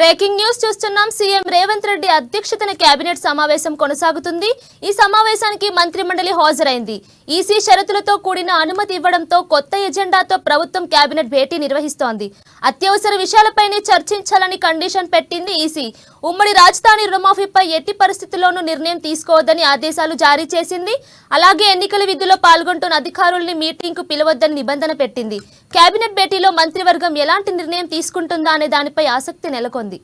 Breaking news చూస్తున్నాం. CM Revanth Reddy అధ్యక్షతన cabinet సమావేశం కొనసాగుతుంది. ఈ సమావేశానికి మంత్రిమండలి హాజరైంది. ఈసీ షరతులతో కూడిన అనుమతి ఇవ్వడంతో కొత్త ఎజెండాతో ప్రభుత్వం కేబినెట్ భేటీ నిర్వహిస్తోంది. అత్యవసర విషయాలపైనే చర్చించాలని కండిషన్ పెట్టింది ఈసీ. ఉమ్మడి రాజధాని రుణమాఫీపై ఎట్టి పరిస్థితుల్లోనూ నిర్ణయం తీసుకోవద్దని ఆదేశాలు జారీ చేసింది. అలాగే ఎన్నికల విధుల్లో పాల్గొంటున్న అధికారుల్ని మీటింగ్కు పిలవద్దని నిబంధన పెట్టింది. కేబినెట్ భేటీలో మంత్రివర్గం ఎలాంటి నిర్ణయం తీసుకుంటుందా అనే దానిపై ఆసక్తి నెలకొంది.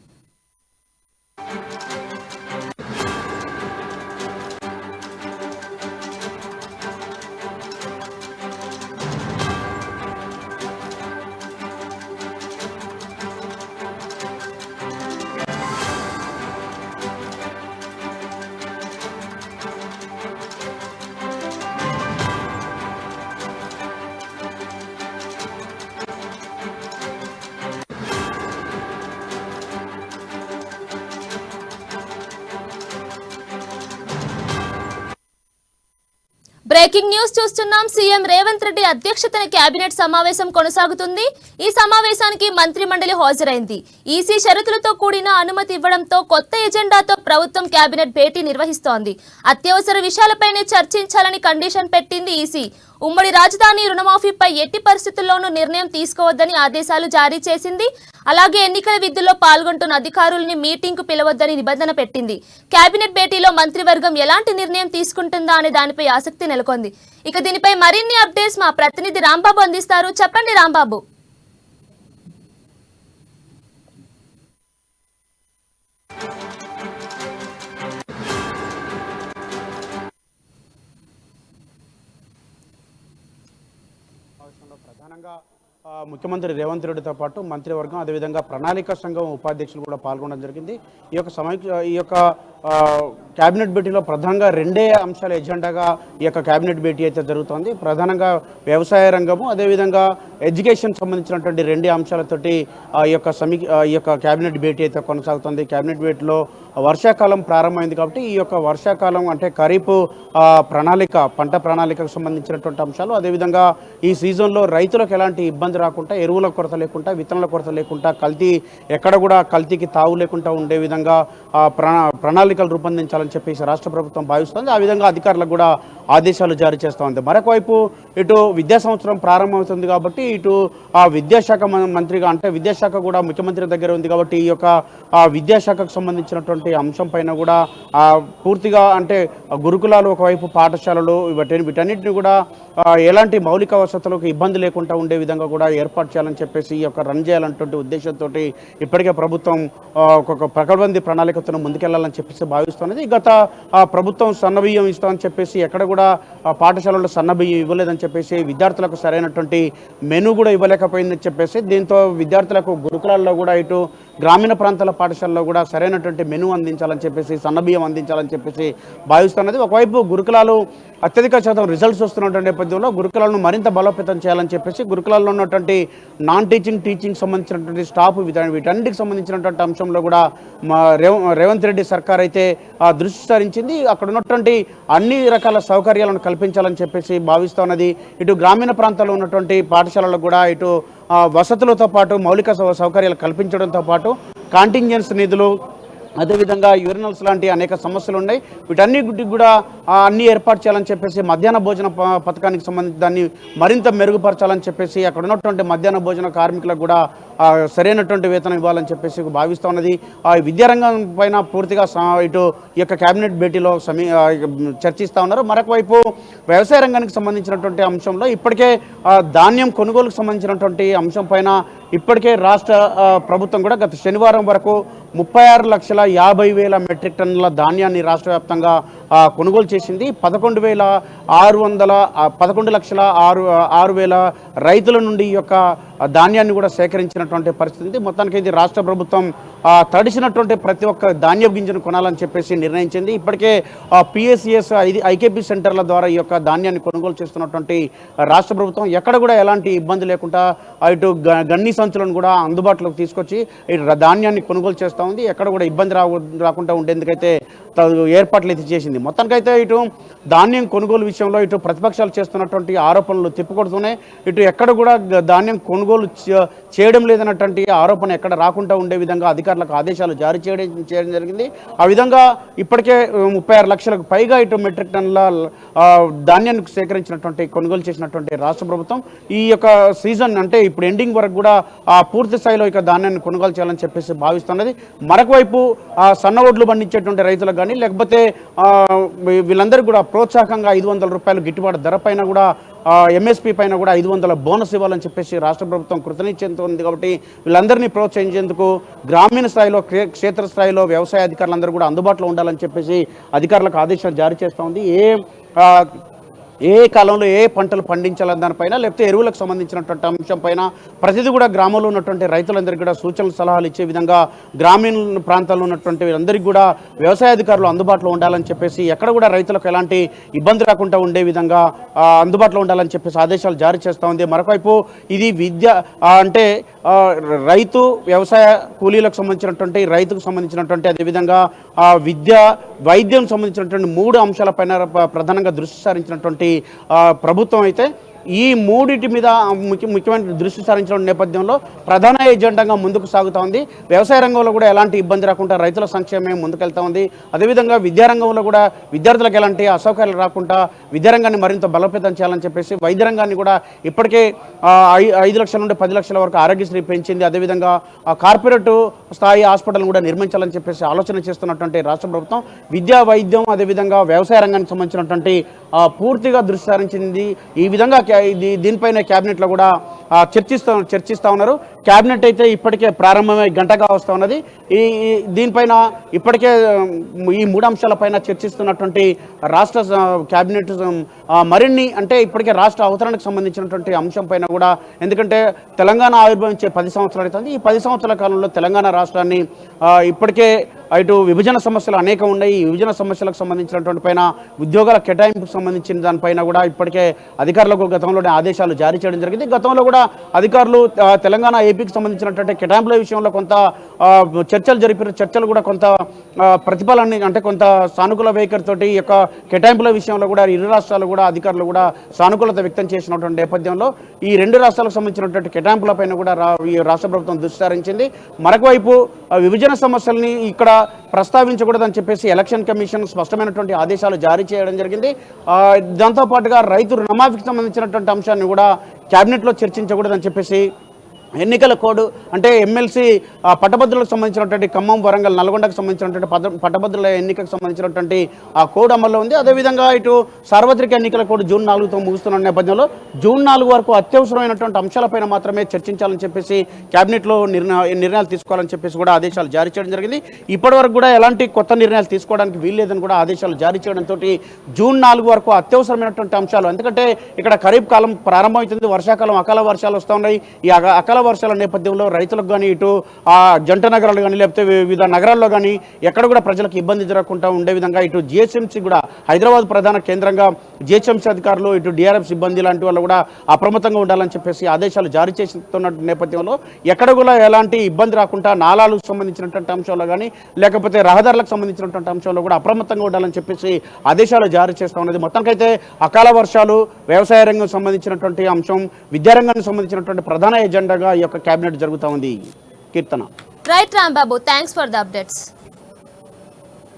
బ్రేకింగ్ న్యూస్ చూస్తున్నాం. సీఎం రేవంత్ రెడ్డి అధ్యక్షతన కేబినెట్ సమావేశం కొనసాగుతుంది. ఈ సమావేశానికి మంత్రిమండలి హాజరైంది. ఈసీ షరతులతో కూడిన అనుమతి ఇవ్వడంతో కొత్త ఎజెండాతో ప్రభుత్వం కేబినెట్ భేటీ నిర్వహిస్తోంది. అత్యవసర విషయాలపైనే చర్చించాలని కండిషన్ పెట్టింది ఈసీ. ఉమ్మడి రాజధాని రుణమాఫీపై ఎట్టి పరిస్థితుల్లోనూ నిర్ణయం తీసుకోవద్దని ఆదేశాలు జారీ చేసింది. అలాగే ఎన్నికల విధుల్లో పాల్గొంటున్న అధికారుల్ని మీటింగ్కు పిలవద్దని నిబంధన పెట్టింది. కేబినెట్ భేటీలో మంత్రివర్గం ఎలాంటి నిర్ణయం తీసుకుంటుందా అనే దానిపై ఆసక్తి నెలకొంది. ఇక దీనిపై మరిన్ని అప్డేట్స్ మా ప్రతినిధి రాంబాబు అందిస్తారు. చెప్పండి రాంబాబు. ప్రధానంగా ముఖ్యమంత్రి రేవంత్ రెడ్డితో పాటు మంత్రివర్గం అదేవిధంగా ప్రణాళిక సంఘం ఉపాధ్యక్షులు కూడా పాల్గొనడం జరిగింది. ఈ యొక్క కేబినెట్ భేటీలో ప్రధానంగా రెండే అంశాల ఎజెండాగా ఈ యొక్క కేబినెట్ భేటీ అయితే జరుగుతోంది. ప్రధానంగా వ్యవసాయ రంగము అదేవిధంగా ఎడ్యుకేషన్ సంబంధించినటువంటి రెండే అంశాలతోటి ఈ యొక్క కేబినెట్ భేటీ అయితే కొనసాగుతుంది. కేబినెట్ భేటీలో వర్షాకాలం ప్రారంభమైంది కాబట్టి ఈ యొక్క వర్షాకాలం అంటే ఖరీఫ్ ప్రణాళిక పంట ప్రణాళికకు సంబంధించినటువంటి అంశాలు అదేవిధంగా ఈ సీజన్లో రైతులకు ఎలాంటి ఇబ్బంది రాకుండా ఎరువుల కొరత లేకుండా విత్తనాల కొరత లేకుండా కల్తీ ఎక్కడ కూడా కల్తీకి తావు లేకుండా ఉండే విధంగా ప్రణాళికలు రూపొందించాలని చెప్పేసి రాష్ట్ర ప్రభుత్వం భావిస్తుంది. ఆ విధంగా అధికారులకు కూడా ఆదేశాలు జారీ చేస్తూ ఉంది. మరొకవైపు ఇటు విద్యా సంవత్సరం ప్రారంభమవుతుంది కాబట్టి ఇటు ఆ విద్యాశాఖ మంత్రిగా అంటే విద్యాశాఖ కూడా ముఖ్యమంత్రి దగ్గర ఉంది కాబట్టి ఈ యొక్క విద్యాశాఖకు సంబంధించినటువంటి అంశం పైన కూడా పూర్తిగా అంటే గురుకులాలు ఒకవైపు పాఠశాలలు వీటన్నిటిని కూడా ఎలాంటి మౌలిక వసతులకు ఇబ్బంది లేకుండా ఉండే విధంగా కూడా ఏర్పాటు చేయాలని చెప్పేసి ఈ యొక్క రన్ చేయాలన్నటువంటి ఉద్దేశంతో ఇప్పటికే ప్రభుత్వం ఒక పకడ్బందీ ప్రణాళికతో ముందుకెళ్లాలని చెప్పేసి భావిస్తున్నది. గత ప్రభుత్వం సన్నబియ్యం ఇస్తామని చెప్పేసి ఎక్కడ కూడా పాఠశాలలో సన్నబియ్యం ఇవ్వలేదని చెప్పేసి విద్యార్థులకు సరైనటువంటి మెనూ కూడా ఇవ్వలేకపోయిందని చెప్పేసి దీంతో విద్యార్థులకు గురుకులాల్లో కూడా ఇటు గ్రామీణ ప్రాంతాల పాఠశాలలో కూడా సరైనటువంటి మెనూ అందించాలని చెప్పేసి సన్నబియ్యం అందించాలని చెప్పేసి భావిస్తున్నది. ఒకవైపు గురుకులాలు అత్యధిక శాతం రిజల్ట్స్ వస్తున్నటువంటి నేపథ్యంలో గురుకులాలను మరింత బలోపేతం చేయాలని చెప్పేసి గురుకులాల్లో ఉన్నటువంటి నాన్ టీచింగ్ సంబంధించినటువంటి స్టాఫ్ వీటన్నిటికి సంబంధించినటువంటి అంశంలో కూడా రేవంత్ రెడ్డి సర్కార్ అయితే దృష్టి సారించింది. అక్కడ ఉన్నటువంటి అన్ని రకాల సౌకర్యాలను కల్పించాలని చెప్పేసి భావిస్తున్నది. ఇటు గ్రామీణ ప్రాంతాల్లో ఉన్నటువంటి పాఠశాలలకు కూడా ఇటు వసతులతో పాటు మౌలిక సౌకర్యాలు కల్పించడంతో పాటు కాంటింజెన్స్ నిధులు అదేవిధంగా యూరినల్స్ లాంటి అనేక సమస్యలు ఉన్నాయి. వీటన్నిటికి కూడా అన్ని ఏర్పాటు చేయాలని చెప్పేసి మధ్యాహ్న భోజన పథకానికి సంబంధించి దాన్ని మరింత మెరుగుపరచాలని చెప్పేసి అక్కడ ఉన్నటువంటి మధ్యాహ్న భోజన కార్మికులకు కూడా సరైనటువంటి వేతనం ఇవ్వాలని చెప్పేసి భావిస్తూ ఉన్నది. విద్యారంగం పైన పూర్తిగా ఇటు ఈ యొక్క కేబినెట్ భేటీలో చర్చిస్తూ ఉన్నారు. మరొక వైపు వ్యవసాయ రంగానికి సంబంధించినటువంటి అంశంలో ఇప్పటికే ధాన్యం కొనుగోలుకు సంబంధించినటువంటి అంశం పైన ఇప్పటికే రాష్ట్ర ప్రభుత్వం కూడా గత శనివారం వరకు 36,50,000 మెట్రిక్ టన్నుల ధాన్యాన్ని రాష్ట్ర వ్యాప్తంగా కొనుగోలు చేసింది. 11,6,6,000 రైతుల నుండి ఈ యొక్క ధాన్యాన్ని కూడా సేకరించినటువంటి పరిస్థితి. మొత్తానికి ఇది రాష్ట్ర ప్రభుత్వం తడిసినటువంటి ప్రతి ఒక్క ధాన్య గింజను కొనాలని చెప్పేసి నిర్ణయించింది. ఇప్పటికే పిఎస్సిఎస్ ఐకేపీ సెంటర్ల ద్వారా ఈ యొక్క ధాన్యాన్ని కొనుగోలు చేస్తున్నటువంటి రాష్ట్ర ప్రభుత్వం ఎక్కడ కూడా ఎలాంటి ఇబ్బంది లేకుండా ఇటు గన్ని సంచులను కూడా అందుబాటులోకి తీసుకొచ్చి ధాన్యాన్ని కొనుగోలు చేస్తూ ఉంది. ఎక్కడ కూడా ఇబ్బంది రాకుండా ఉండేందుకైతే ఏర్పాట్లు అయితే చేసింది. మొత్తానికైతే ఇటు ధాన్యం కొనుగోలు విషయంలో ఇటు ప్రతిపక్షాలు చేస్తున్నటువంటి ఆరోపణలు తిప్పికొడుతూనే ఇటు ఎక్కడ కూడా ధాన్యం కొనుగోలు చేయడం లేదన్నటువంటి ఆరోపణ ఎక్కడ రాకుండా ఉండే విధంగా అధికారులు అధికారులకు ఆదేశాలు జారీ చేయడం జరిగింది. ఆ విధంగా ఇప్పటికే 36 లక్షలకు పైగా ఇటు మెట్రిక్ టన్నుల ధాన్యాన్ని సేకరించినటువంటి కొనుగోలు చేసినటువంటి రాష్ట్ర ప్రభుత్వం ఈ యొక్క సీజన్ అంటే ఇప్పుడు ఎండింగ్ వరకు కూడా పూర్తి స్థాయిలో ఇక ధాన్యాన్ని కొనుగోలు చేయాలని చెప్పేసి భావిస్తున్నది. మరొక వైపు సన్న ఒడ్లు పండించేటువంటి రైతులకు కానీ లేకపోతే వీళ్ళందరికీ కూడా ప్రోత్సాహకంగా 500 రూపాయలు గిట్టుబాటు ధర పైన కూడా ఎంఎస్పీ పైన కూడా 500 బోనస్ ఇవ్వాలని చెప్పేసి రాష్ట్ర ప్రభుత్వం కృతనిశ్చయంతో ఉంది. కాబట్టి వీళ్ళందరినీ ప్రోత్సహించేందుకు గ్రామీణ స్థాయిలో క్షేత్రస్థాయిలో వ్యవసాయ అధికారులందరూ కూడా అందుబాటులో ఉండాలని చెప్పేసి అధికారులకు ఆదేశాలు జారీ చేస్తూ ఉంది. ఏ కాలంలో ఏ పంటలు పండించాలని దానిపైన లేకపోతే ఎరువులకు సంబంధించినటువంటి అంశం పైన ప్రతిదీ కూడా గ్రామంలో ఉన్నటువంటి రైతులందరికీ కూడా సూచనలు సలహాలు ఇచ్చే విధంగా గ్రామీణ ప్రాంతాల్లో ఉన్నటువంటి వీరందరికీ కూడా వ్యవసాయ అధికారులు అందుబాటులో ఉండాలని చెప్పేసి ఎక్కడ కూడా రైతులకు ఎలాంటి ఇబ్బంది రాకుండా ఉండే విధంగా అందుబాటులో ఉండాలని చెప్పేసి ఆదేశాలు జారీ చేస్తూ ఉంది. మరొకవైపు ఇది విద్య అంటే రైతు వ్యవసాయ కూలీలకు సంబంధించినటువంటి రైతుకు సంబంధించినటువంటి అదేవిధంగా విద్య వైద్యం సంబంధించినటువంటి 3 అంశాలపైన ప్రధానంగా దృష్టి సారించినటువంటి ప్రభుత్వం అయితే ఈ మూడిటి మీద ముఖ్యమైన దృష్టి సారించిన నేపథ్యంలో ప్రధాన ఎజెండాగా ముందుకు సాగుతూ ఉంది. వ్యవసాయ రంగంలో కూడా ఎలాంటి ఇబ్బంది రాకుండా రైతుల సంక్షేమం ముందుకెళ్తా ఉంది. అదేవిధంగా విద్యారంగంలో కూడా విద్యార్థులకు ఎలాంటి అసౌకర్యాలు రాకుండా విద్యారంగాన్ని మరింత బలోపేతం చేయాలని చెప్పేసి వైద్య రంగాన్ని కూడా ఇప్పటికే 5 లక్షల నుండి 10 లక్షల వరకు ఆరోగ్యశ్రీ పెంచింది. అదేవిధంగా కార్పొరేట్ స్థాయి హాస్పిటల్ కూడా నిర్మించాలని చెప్పేసి ఆలోచన చేస్తున్నటువంటి రాష్ట్ర ప్రభుత్వం విద్యా వైద్యం అదేవిధంగా వ్యవసాయ రంగానికి సంబంధించినటువంటి పూర్తిగా దృష్టి సారించింది. ఈ విధంగా దీనిపైన క్యాబినెట్లో కూడా చర్చిస్తూ ఉన్నారు. క్యాబినెట్ అయితే ఇప్పటికే ప్రారంభమై గంటగా వస్తూ ఉన్నది. దీనిపైన ఇప్పటికే ఈ 3 అంశాలపైన చర్చిస్తున్నటువంటి రాష్ట్ర క్యాబినెట్ మరిన్ని అంటే ఇప్పటికే రాష్ట్ర అవతరణకు సంబంధించినటువంటి అంశం పైన కూడా ఎందుకంటే తెలంగాణ ఆవిర్భవించే 10 సంవత్సరాలు అవుతుంది. ఈ 10 సంవత్సరాల కాలంలో తెలంగాణ రాష్ట్రాన్ని ఇప్పటికే ఇటు విభజన సమస్యలు అనేకం ఉన్నాయి. ఈ విభజన సమస్యలకు సంబంధించినటువంటి పైన ఉద్యోగాల కేటాయింపుకు సంబంధించిన దానిపైన కూడా ఇప్పటికే అధికారులకు గతంలోనే ఆదేశాలు జారీ చేయడం జరిగింది. గతంలో కూడా అధికారులు తెలంగాణ ఏపీకి సంబంధించినటువంటి కేటాయింపుల విషయంలో కొంత చర్చలు జరిపిన చర్చలు కూడా కొంత ప్రతిఫలాన్ని అంటే కొంత సానుకూల వైఖరితోటి ఈ యొక్క కేటాయింపుల విషయంలో కూడా ఇరు రాష్ట్రాలు కూడా అధికారులు కూడా సానుకూలత వ్యక్తం చేసినటువంటి నేపథ్యంలో ఈ 2 రాష్ట్రాలకు సంబంధించినటువంటి కేటాయింపులపైన కూడా ఈ రాష్ట్ర ప్రభుత్వం దృష్టి సారించింది. మరొక వైపు విభజన సమస్యల్ని ఇక్కడ ప్రస్తావించకూడదని చెప్పేసి ఎలక్షన్ కమిషన్ స్పష్టమైనటువంటి ఆదేశాలు జారీ చేయడం జరిగింది. దాంతోపాటుగా రైతు రుణమాఫీకి సంబంధించినటువంటి అంశాన్ని కూడా క్యాబినెట్లో చర్చించకూడదని చెప్పేసి ఎన్నికల కోడ్ అంటే ఎమ్మెల్సీ పట్టభద్రులకు సంబంధించినటువంటి ఖమ్మం వరంగల్ నల్గొండకు సంబంధించినటువంటి పట్టభద్రుల ఎన్నికకు సంబంధించినటువంటి ఆ కోడ్ అమల్లో ఉంది. అదేవిధంగా ఇటు సార్వత్రిక ఎన్నికల కోడ్ జూన్ 4తో ముగుస్తున్న నేపథ్యంలో జూన్ 4 వరకు అత్యవసరమైనటువంటి అంశాలపైన మాత్రమే చర్చించాలని చెప్పేసి క్యాబినెట్లో నిర్ణయాలు తీసుకోవాలని చెప్పేసి కూడా ఆదేశాలు జారీ చేయడం జరిగింది. ఇప్పటి వరకు కూడా ఎలాంటి కొత్త నిర్ణయాలు తీసుకోవడానికి వీల్లేదని కూడా ఆదేశాలు జారీ చేయడంతో జూన్ 4 వరకు అత్యవసరమైనటువంటి అంశాలు ఎందుకంటే ఇక్కడ ఖరీఫ్ కాలం ప్రారంభమవుతుంది. వర్షాకాలం అకాల వర్షాలు వస్తూ ఉన్నాయి. ఈ అకాల వర్షాల నేపథ్యంలో రైతులకు కానీ ఇటు జంట నగరాలు కానీ లేకపోతే వివిధ నగరాల్లో కానీ ఎక్కడ కూడా ప్రజలకు ఇబ్బంది జరగకుండా ఉండే విధంగా ఇటు జిహెచ్ఎంసీ కూడా హైదరాబాద్ ప్రధాన కేంద్రంగా జిహెచ్ఎంసీ అధికారులు ఇటు డిఆర్ఎఫ్ సిబ్బంది లాంటి వాళ్ళు కూడా అప్రమత్తంగా ఉండాలని చెప్పేసి ఆదేశాలు జారీ చేస్తున్న నేపథ్యంలో ఎక్కడ కూడా ఎలాంటి ఇబ్బంది రాకుండా నాలాలకు సంబంధించినటువంటి అంశాల్లో కానీ లేకపోతే రహదారులకు సంబంధించినటువంటి అంశాల్లో కూడా అప్రమత్తంగా ఉండాలని చెప్పేసి ఆదేశాలు జారీ చేస్తూ ఉన్నది. మొత్తానికైతే అకాల వర్షాలు వ్యవసాయ రంగం సంబంధించినటువంటి అంశం విద్యారంగానికి సంబంధించినటువంటి ప్రధాన ఎజెండాగా ఈ యొక్క క్యాబినెట్ జరుగుతూ ఉంది. Keerthana. Right Rambabu, thanks for the updates.